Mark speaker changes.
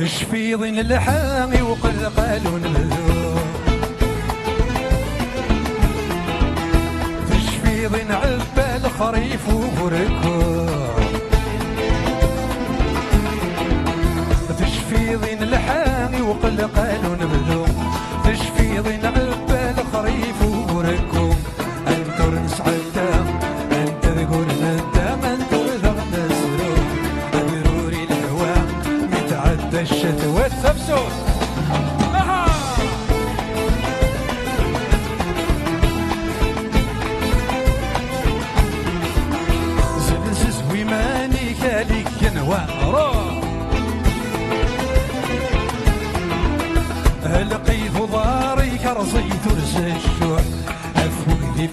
Speaker 1: تشفيض اللحاغي وقلقال ونبذور تشفيض عبال خريف وبركور تشفيض اللحاغي وقلقال ونبذور تشفيض عبال خريف وبركور انتر نسعدام انت تقول ندام انت ذغنا سرور ضروري الهواء متعدى الشتوى تفسوس زلزز ويماني كاليك ينوى روح هلقي ضاري كرزي ترز الشوع افوي